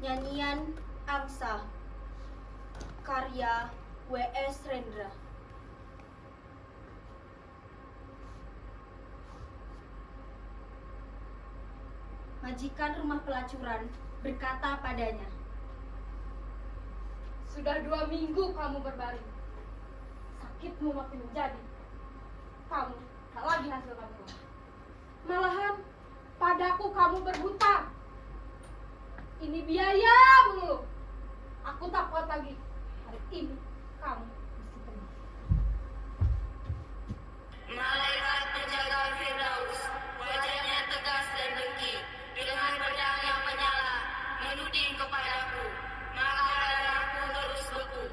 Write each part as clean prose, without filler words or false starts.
Nyanyian Angsa karya W.S. Rendra. Majikan rumah pelacuran berkata padanya, "Sudah 2 minggu kamu berbaring. Sakitmu makin menjadi. Kamu tak lagi hasil kami. Malahan padaku kamu berhutang. Ini biaya melulu. Aku tak kuat lagi. Hari ini kamu mesti pergi." Malaikat penjaga Firdaus, wajahnya tegas dan dengki, dengan pedang yang menyala, menuding kepadaku, maka darahku terus beku.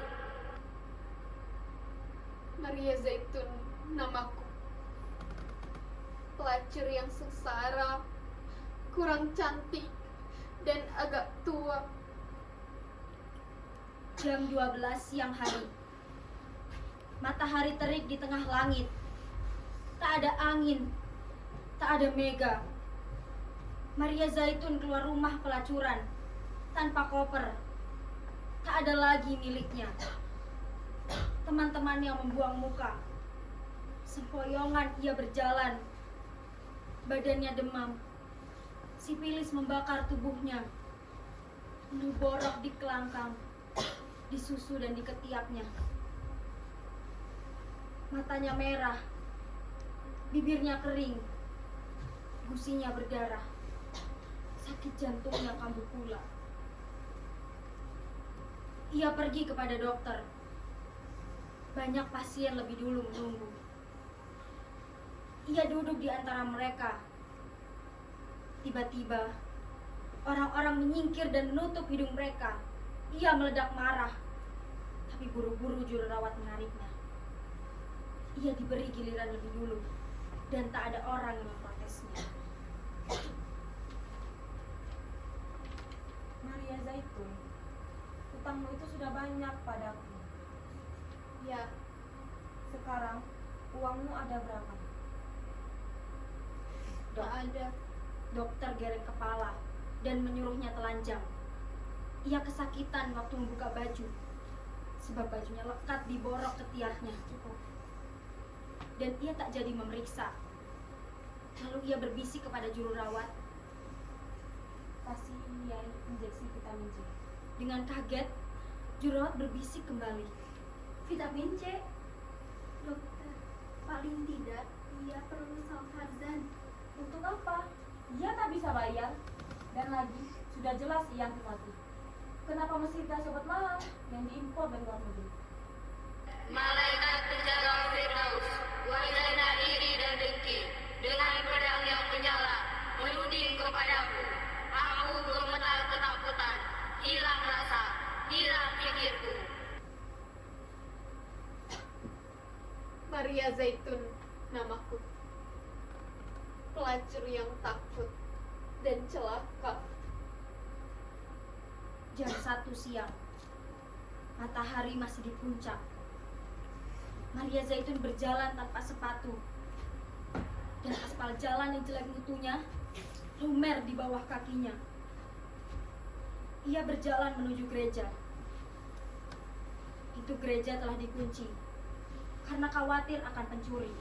Maria Zaitun namaku. Pelacur yang sengsara, kurang cantik, dan agak tua. Jam 12 siang hari. Matahari terik di tengah langit. Tak ada angin, tak ada mega. Maria Zaitun keluar rumah pelacuran tanpa koper. Tak ada lagi miliknya. Teman-teman yang membuang muka. Sempoyongan ia berjalan. Badannya demam. Sipilis membakar tubuhnya. Penuh borok di kelangkang, di susu dan di ketiaknya. Matanya merah, bibirnya kering, gusinya berdarah, sakit jantungnya kambuh pula. Ia pergi kepada dokter. Banyak pasien lebih dulu menunggu. Ia duduk di antara mereka. Tiba-tiba, orang-orang menyingkir dan menutup hidung mereka. Ia meledak marah, tapi buru-buru jururawat menariknya. Ia diberi giliran lebih dulu, dan tak ada orang yang memprotesnya. Maria Zaitun, utangmu itu sudah banyak padaku. Ya, Sekarang uangmu ada berapa? tak ada. Dokter gereng kepala dan menyuruhnya telanjang. Ia kesakitan waktu membuka baju, sebab bajunya lekat di borok ketiaknya. Dan ia tak jadi memeriksa. Lalu ia berbisik kepada juru rawat. Kasih ia injeksi vitamin C. Dengan kaget, juru rawat berbisik kembali. Vitamin C? Dokter, paling tidak ia perlu Salharzan. Untuk apa? Dia tak bisa bayar. Dan lagi, sudah jelas ia mati. Kenapa mesti kita sobat mahal yang diimpor dari luar negeri? Malaikat penjaga Firdaus, wajahnya iri dan dengki, dengan pedang yang menyala, menuding kepadaku. Aku gemetar ketakutan, hilang rasa, hilang pikirku. Maria Zaitun namaku. Pelacur yang takut dan celaka. Jam 1 siang. Matahari masih di puncak. Maria Zaitun berjalan tanpa sepatu. Dan aspal jalan yang jelek mutunya lumer di bawah kakinya. Ia berjalan menuju gereja. Itu gereja telah dikunci karena khawatir akan pencuri.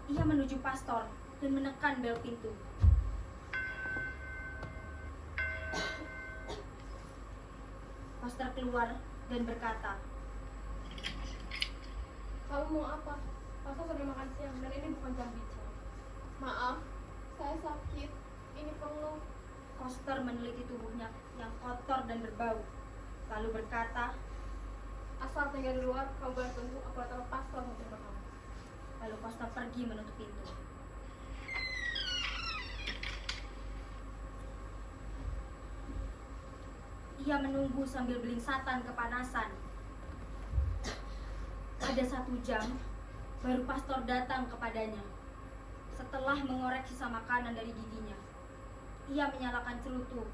Ia menuju pastor dan menekan bel pintu. Pastor keluar dan berkata, Kamu mau apa? Pastor sudah makan siang dan ini bukan jam bicara. Maaf, saya sakit. Ini perlu. Pastor meneliti tubuhnya yang kotor dan berbau, lalu berkata, Asal tinggal di luar, kamu boleh tunggu. Aku datang ke pastor untuk terima kamu. lalu pastor pergi menutup pintu. Ia menunggu sambil belingsatan kepanasan. Ada 1 jam, baru pastor datang kepadanya. Setelah mengorek sisa makanan dari giginya, ia menyalakan cerutu,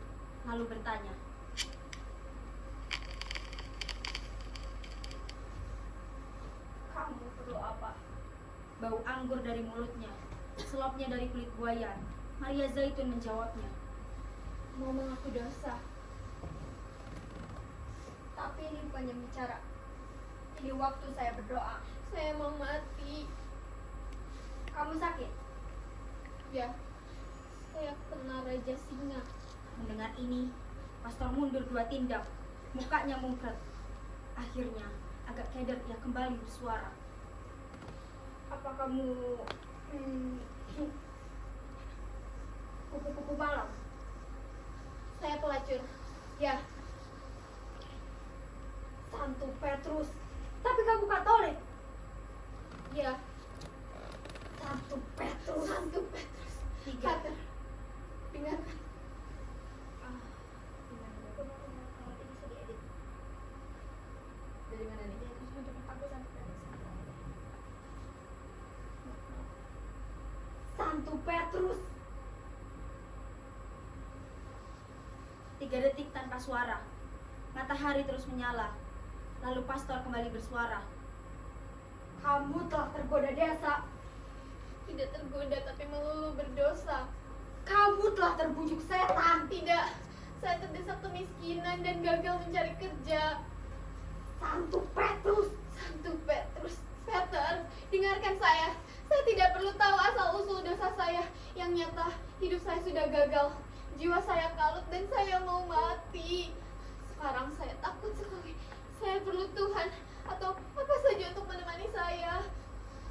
lalu bertanya, Kamu perlu apa? bau anggur dari mulutnya, selopnya dari kulit buaya. Maria Zaitun menjawabnya, mau mengaku dosa. Tapi ini bukannya bicara. Ini waktu saya berdoa. Saya mau mati. Kamu sakit? Ya, saya kena Raja Singa. Mendengar ini, pastor mundur 2 tindak, mukanya mungkret. Akhirnya, agak keder ia kembali bersuara. Apa kamu kupu-kupu malam? Saya pelacur. Ya. Santo Petrus. Tapi kamu Katolik. Ya, Santo Petrus. Santo Petrus. 3. Pater, dengarkan. Dari mana nih? Santo Petrus. 3 detik tanpa suara. Matahari terus menyala. Lalu pastor kembali bersuara. Kamu telah tergoda desa. Tidak tergoda tapi melulu berdosa. Kamu telah terbujuk setan. Tidak, saya terdesak kemiskinan dan gagal mencari kerja. Santo Petrus. Santo Petrus, Peter, dengarkan saya. Saya tidak perlu tahu asal-usul dosa saya. Yang nyata, hidup saya sudah gagal. Jiwa saya kalut dan saya mau mati. Sekarang saya takut sekali. Saya perlu Tuhan atau apa saja untuk menemani saya.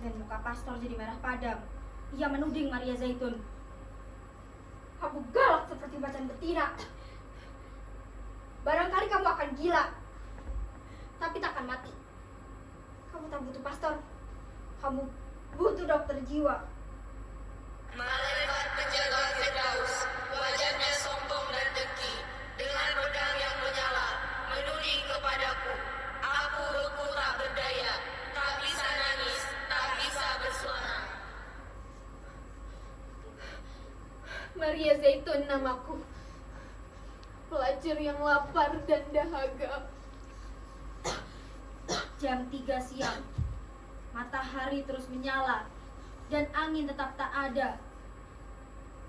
Dan muka pastor jadi merah padam. Ia menuding Maria Zaitun. Kamu galak seperti macan betina. Barangkali kamu akan gila, tapi takkan mati. Kamu tak butuh pastor. Kamu butuh dokter jiwa. Malaikat penjaga Firdaus, wajahnya sombong dan dengki, dengan pedang yang menyala, menuding kepadaku. Aku beku tak berdaya, tak bisa nangis, tak bisa bersuara. Maria Zaitun namaku. Pelacur yang lapar dan dahaga. Jam 3 siang. Matahari terus menyala dan angin tetap tak ada.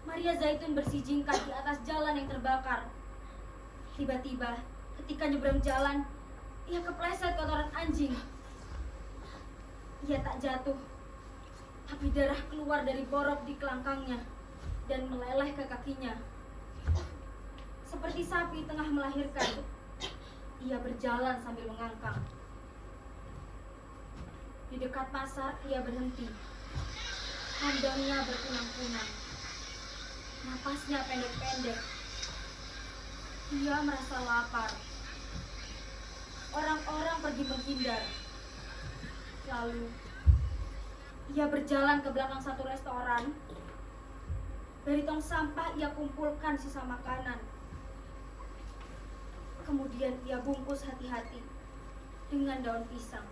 Maria Zaitun bersijingkan di atas jalan yang terbakar. Tiba-tiba, ketika nyebrang jalan, ia kepleset kotoran anjing. Ia tak jatuh, tapi darah keluar dari borok di kelangkangnya dan meleleh ke kakinya. Seperti sapi tengah melahirkan, ia berjalan sambil mengangkang. Di dekat pasar ia berhenti. Pandangnya berkunang-kunang. Napasnya pendek-pendek. Ia merasa lapar. Orang-orang pergi menghindar. Lalu ia berjalan ke belakang satu restoran. Dari tong sampah ia kumpulkan sisa makanan. Kemudian ia bungkus hati-hati dengan daun pisang.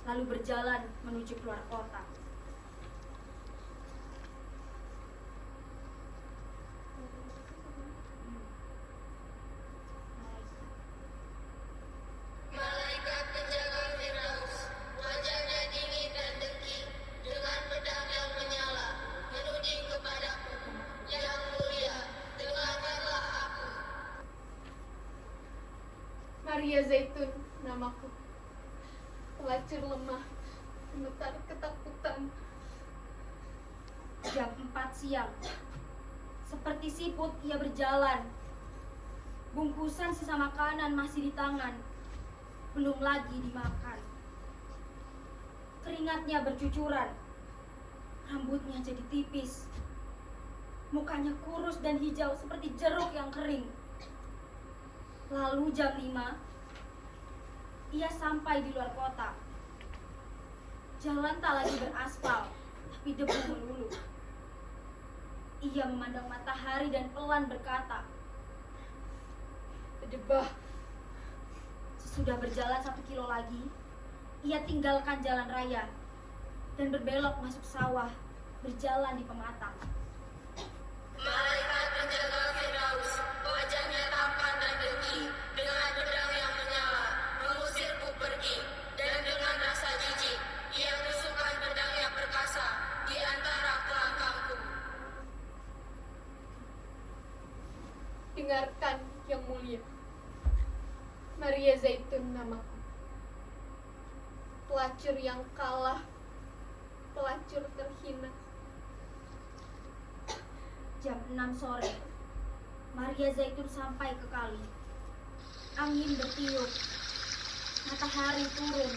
Lalu berjalan menuju keluar kota. Malaikat penjaga Firdaus, wajahnya dingin dan dengki, dengan pedang yang menyala, menuding kepadaku. Yang mulia, dengarkanlah aku. Maria Zaitun namaku. Pelacur lemah, gemetar ketakutan. Jam 4 siang. Seperti siput ia berjalan. Bungkusan sisa makanan masih di tangan. Belum lagi dimakan. Keringatnya bercucuran. Rambutnya jadi tipis. Mukanya kurus dan hijau seperti jeruk yang kering. Lalu jam 5, ia sampai di luar kota. Jalan tak lagi beraspal, tapi debu melulu. Ia memandang matahari dan pelan berkata, Berdebah. sesudah berjalan 1 kilo lagi, ia tinggalkan jalan raya dan berbelok masuk sawah, berjalan di pematang. Malaikat penjaga Firdaus, wajahnya tampan dan dengki, dengan pedang yang menyala, mengusirku pergi, dan dengan rasa jijik, ia tusukkan pedang yang perkasa di antara kelangkangku. yang mulia. Maria Zaitun namaku. Pelacur yang kalah, pelacur terhina. Jam 6 sore, Maria Zaitun sampai ke kali. Angin bertiup, matahari turun,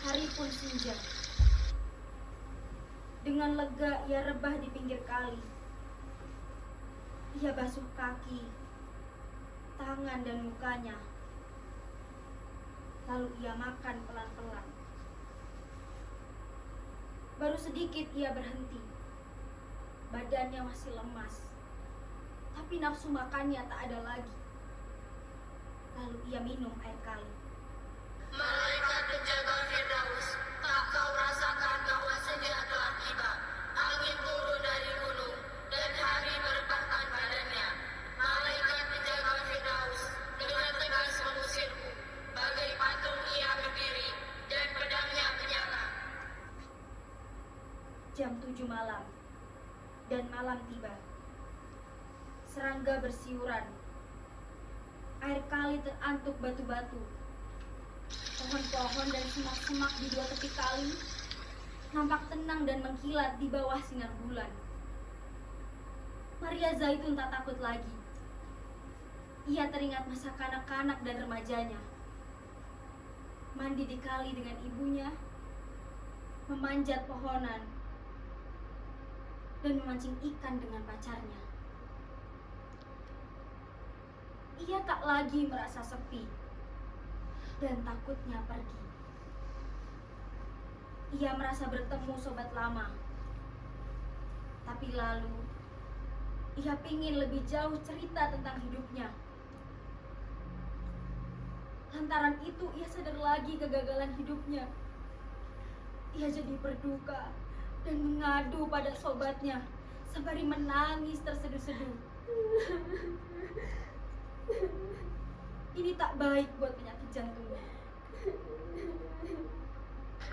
hari pun senja. Dengan lega ia rebah di pinggir kali. Ia basuh kaki, tangan dan mukanya. Lalu ia makan pelan-pelan. Baru sedikit ia berhenti. Badannya masih lemas, tapi nafsu makannya tak ada lagi. Lalu ia minum air kali. Malaikat penjaga Firdaus, tak kau rasakan bahwa senja telah tiba? Angin turun dari gunung dan hari merebahkan badannya. Malaikat penjaga Firdaus dengan tegas mengusirku. Bagai patung ia berdiri dan pedangnya menyala. Jam 7 malam, dan malam tiba. Serangga bersiuran. Air kali terantuk batu-batu. Pohon-pohon dan semak-semak di dua tepi kali nampak tenang dan mengkilat di bawah sinar bulan. Maria Zaitun tak takut lagi. Ia teringat masa kanak-kanak dan remajanya. Mandi di kali dengan ibunya, memanjat pohonan, dan memancing ikan dengan pacarnya. Ia tak lagi merasa sepi dan takutnya pergi. Ia merasa bertemu sobat lama. Tapi lalu, ia pingin lebih jauh cerita tentang hidupnya. Lantaran itu ia sadar lagi kegagalan hidupnya. Ia jadi berduka dan mengadu pada sobatnya sembari menangis terseduh-seduh. Ini tak baik buat penyakit jantungnya.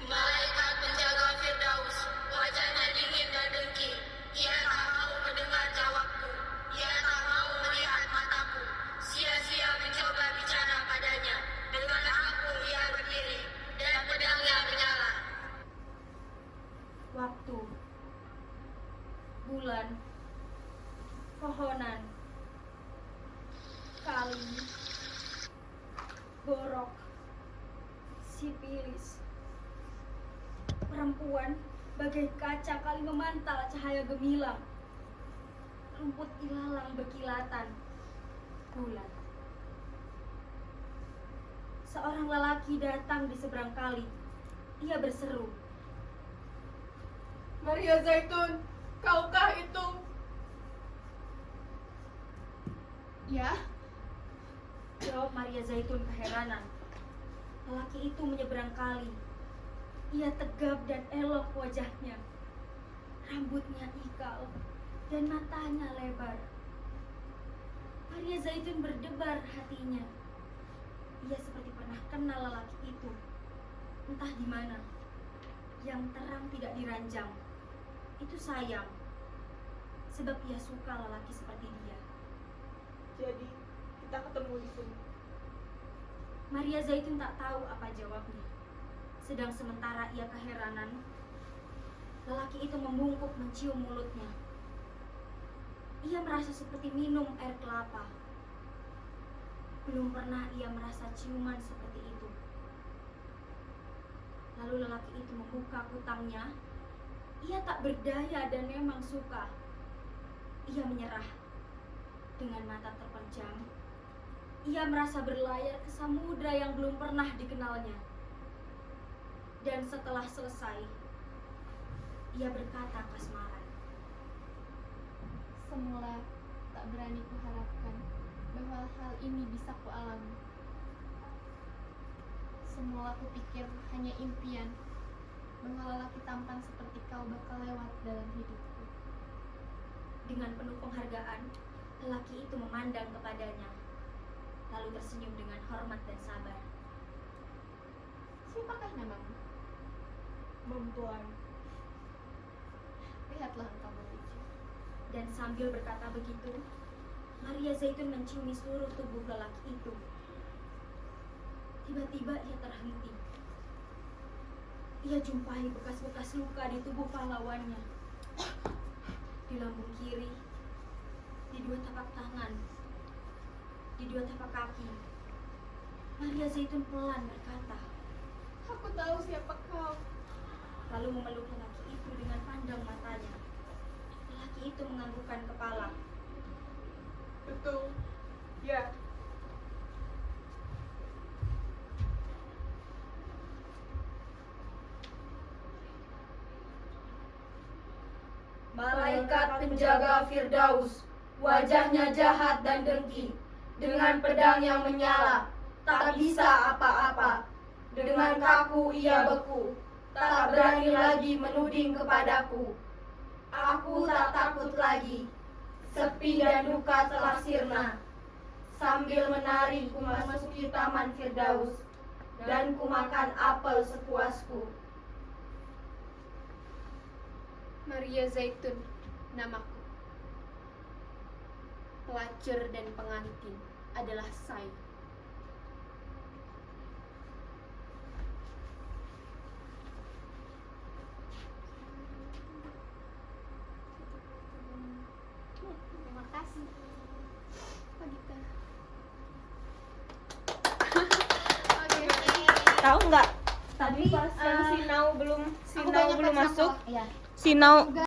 Malaikat penjaga Firdaus, wajahnya dingin dan dengki. Ia tak mau mendengar jawabku. Ia tak mau melihat mataku. Sia-sia mencoba bicara padanya. Dengan aku ia berdiri dan pedangnya menyala. Waktu, bulan, pohonan, kali, borok, sipilis. Perempuan bagai kaca kali memantal cahaya gemilang. Rumput ilalang berkilatan. Bulan. Seorang lelaki datang di seberang kali. Ia berseru. Maria Zaitun, kaukah itu? Ya, Jawab Maria Zaitun keheranan. Lelaki itu menyeberang kali. Ia tegap dan elok wajahnya. Rambutnya ikal dan matanya lebar. Maria Zaitun berdebar hatinya. Ia seperti pernah kenal lelaki itu. Entah di mana. Yang terang tidak diranjang. Itu sayang. Sebab ia suka lelaki seperti dia. Jadi, kita ketemu di sini. Maria Zaitun tak tahu apa jawabnya. Sedang sementara ia keheranan, lelaki itu membungkuk mencium mulutnya. Ia merasa seperti minum air kelapa. Belum pernah ia merasa ciuman seperti itu. Lalu lelaki itu membuka kutangnya. Ia tak berdaya dan memang suka. Ia menyerah. Dengan mata terpejam, ia merasa berlayar ke samudra yang belum pernah dikenalnya. Dan setelah selesai, ia berkata kasmaran. semula tak berani kuharapkan bahwa hal ini bisa kualami. Semula kupikir hanya impian bahwa lelaki tampan seperti kau bakal lewat dalam hidupku. Dengan penuh penghargaan, lelaki itu memandang kepadanya, lalu tersenyum dengan hormat dan sabar. Siapakah namamu? Mempelai. Lihatlah engkau berbicara. Dan sambil berkata begitu, Maria Zaitun menciumi seluruh tubuh lelaki itu. Tiba-tiba ia terhenti. Ia jumpai bekas-bekas luka di tubuh pahlawannya. Di lambung kiri, di dua tapak tangan, di dua tapak kaki. Maria Zaitun pelan berkata, Aku tahu siapa kau. lalu memeluk lelaki itu dengan pandang matanya. Lelaki itu menganggukkan kepala. Betul. Ya. Malaikat penjaga Firdaus, wajahnya jahat dan dengki, dengan pedang yang menyala, tak bisa apa-apa. Dengan kaku ia beku, tak berani lagi menuding kepadaku. Aku tak takut lagi, sepi dan duka telah sirna. Sambil menari ku masuki taman Firdaus, dan ku makan apel sepuasku. Maria Zaitun, namaku. Pelacur dan pengantin adalah saya. Terima kasih. Oh gitu. Oke. Tahu nggak? Tadi Tapi, pas yang eh, Sinau belum Aku banyak masuk. baca kok. Sinau